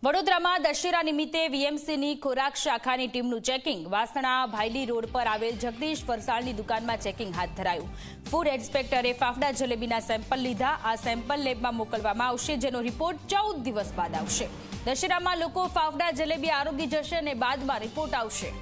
વડોદરામાં દશેરા નિમિત્તે વીએમસીની ખોરાક શાખાની ટીમનું ચેકિંગ. વાસણા ભાયલી રોડ પર આવેલ જગદીશ ફરસાણની દુકાનમાં ચેકિંગ હાથ ધરાયું. ફૂડ ઇન્સ્પેક્ટરે ફાફડા જલેબીના સેમ્પલ લીધા. આ સેમ્પલ લેબમાં મોકલવામાં આવશે, જેનો રિપોર્ટ 14 દિવસ બાદ આવશે. દશેરામાં લોકો ફાફડા જલેબી આરોગી જશે અને બાદમાં રિપોર્ટ આવશે.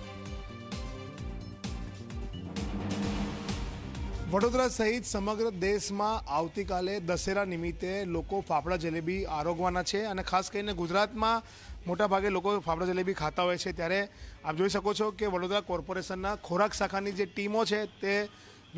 વડોદરા સહિત સમગ્ર દેશમાં આવતીકાલે દશેરા નિમિત્તે લોકો ફાફડા જલેબી આરોગવાના છે અને ખાસ કરીને ગુજરાતમાં મોટાભાગે લોકો ફાફડા જલેબી ખાતા હોય છે. ત્યારે આપ જોઈ શકો છો કે વડોદરા કોર્પોરેશનના ખોરાક શાખાની જે ટીમો છે તે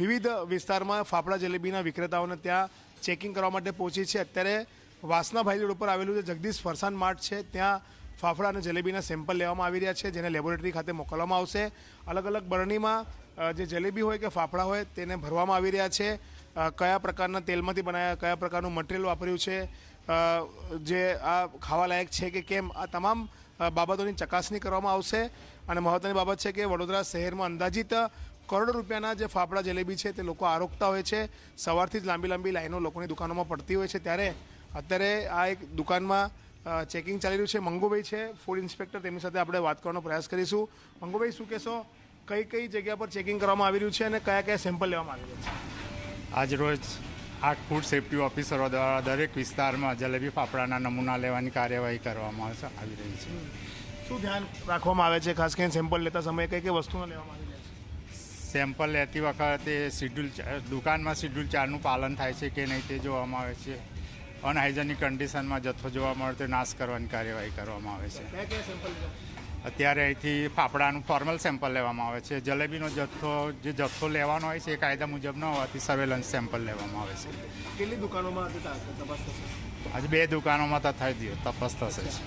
વિવિધ વિસ્તારમાં ફાફડા જલેબીના વિક્રેતાઓને ત્યાં ચેકિંગ કરવા માટે પહોંચી છે. અત્યારે વાસણા ભાયલી રોડ પર આવેલું જે જગદીશ ફરસાણ માર્ટ છે ત્યાં ફાફડા અને જલેબીના સેમ્પલ લેવામાં આવી રહ્યા છે, જેને લેબોરેટરી ખાતે મોકલવામાં આવશે. અલગ અલગ બરણીમાં જે જલેબી હોય કે ફાફડા હોય તેને ભરવામાં આવી રહ્યા છે. કયા પ્રકારના તેલમાંથી બનાવ્યા, કયા પ્રકારનું મટીરિયલ વાપર્યું છે, જે આ ખાવાલાયક છે કે કેમ, આ તમામ બાબતોની ચકાસણી કરવામાં આવશે. અને મહત્ત્વની બાબત છે કે વડોદરા શહેરમાં અંદાજિત કરોડો રૂપિયાના જે ફાફડા જલેબી છે તે લોકો આરોગતા હોય છે. સવારથી જ લાંબી લાંબી લાઈનો લોકોની દુકાનોમાં પડતી હોય છે. ત્યારે અત્યારે આ એક દુકાનમાં ચેકિંગ ચાલી રહ્યું છે. મંગુભાઈ છે ફૂડ ઇન્સ્પેક્ટર, તેમની સાથે આપણે વાત કરવાનો પ્રયાસ કરીશું. મંગુભાઈ, શું કહેશો, કઈ કઈ જગ્યા પર ચેકિંગ કરવામાં આવી રહ્યું છે અને કયા કયા સેમ્પલ લેવામાં આવી રહ્યા છે? આજરોજ 8 ફૂડ સેફ્ટી ઓફિસરો દ્વારા દરેક વિસ્તારમાં જલેબી ફાફડાના નમૂના લેવાની કાર્યવાહી કરવામાં આવી રહી છે. શું ધ્યાન રાખવામાં આવે છે ખાસ કરીને સેમ્પલ લેતા સમયે કઈ કઈ વસ્તુઓ લેવામાં આવી રહી છે? સેમ્પલ લેતી વખતે દુકાનમાં શિડ્યુલ 4નું પાલન થાય છે કે નહીં તે જોવામાં આવે છે. અનહાઇજેનિક કન્ડિશનમાં જથ્થો જોવા મળે તો નાશ કરવાની કાર્યવાહી કરવામાં આવે છે. કયા કયા સેમ્પલ લીધા? અત્યારે અહીંથી ફાફડાનું ફોર્મલ સેમ્પલ લેવામાં આવે છે. જલેબીનો જથ્થો લેવાનો હોય છે એ કાયદા મુજબ ન હોવાથી સર્વેલન્સ સેમ્પલ લેવામાં આવે છે. કેટલી દુકાનોમાં તપાસ થશે? આજે 2 દુકાનોમાં તપાસ થશે.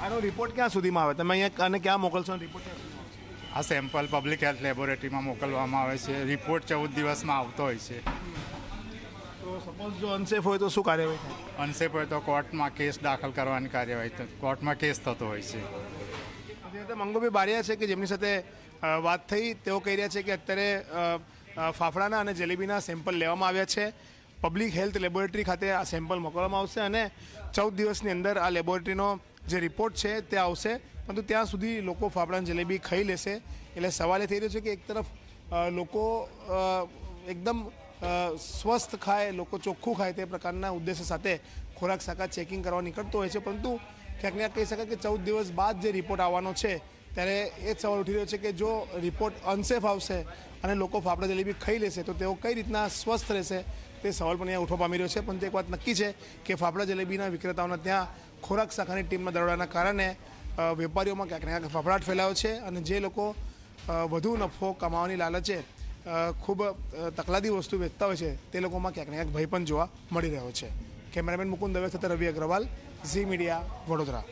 આનો રિપોર્ટ ક્યાં સુધીમાં આવે? તમે અહીંયા અને ક્યાં મોકલશો? રિપોર્ટ ક્યાં સુધીમાં આવશે? આ સેમ્પલ પબ્લિક હેલ્થ લેબોરેટરીમાં મોકલવામાં આવે છે. રિપોર્ટ 14 દિવસમાં આવતો હોય છે. તો સપોઝ જો અનસેફ હોય તો શું કાર્યવાહી થાય? અનસેફ હોય તો કોર્ટમાં કેસ દાખલ કરવાની કાર્યવાહી, કોર્ટમાં કેસ થતો હોય છે. મંગુભાઈ બારિયા છે કે જેમની સાથે વાત થઈ, તેઓ કહી રહ્યા છે કે અત્યારે ફાફડાના અને જલેબીના સેમ્પલ લેવામાં આવ્યા છે. પબ્લિક હેલ્થ લેબોરેટરી ખાતે આ સેમ્પલ મોકલવામાં આવશે અને 14 દિવસની અંદર આ લેબોરેટરીનો જે રિપોર્ટ છે તે આવશે. પરંતુ ત્યાં સુધી લોકો ફાફડા અને જલેબી ખાઈ લેશે. એટલે સવાલ એ થઈ રહ્યો છે કે એક તરફ લોકો એકદમ સ્વસ્થ ખાય, લોકો ચોખ્ખું ખાય તે પ્રકારના ઉદ્દેશ્ય સાથે ખોરાક શાખા ચેકિંગ કરવા નીકળતો હોય છે. પરંતુ ક્યાંક ને કહી શકાય કે 14 દિવસ બાદ જે રિપોર્ટ આવવાનો છે ત્યારે એ જ સવાલ ઉઠી રહ્યો છે કે જો રિપોર્ટ અનસેફ આવશે અને લોકો ફાફડા જલેબી ખાઈ લેશે તો તેઓ કઈ રીતના સ્વસ્થ રહેશે તે સવાલ પણ અહીંયા ઉઠવા પામી રહ્યો છે. પરંતુ એક વાત નક્કી છે કે ફાફડા જલેબીના વિક્રેતાઓના ત્યાં ખોરાક શાખાની ટીમના દરોડાના કારણે વેપારીઓમાં ક્યાંક ને ક્યાંક ફફડાટ ફેલાયો છે અને જે લોકો વધુ નફો કમાવાની લાલચે ખૂબ તકલાદી વસ્તુ વેચતા હોય છે તે લોકોમાં ક્યાંક ને ક્યાંક ભય પણ જોવા મળી રહ્યો છે. કેમેરામેન મુકુંદ દવે સાથે રવિ અગ્રવાલ, ઝી મીડિયા, વડોદરા.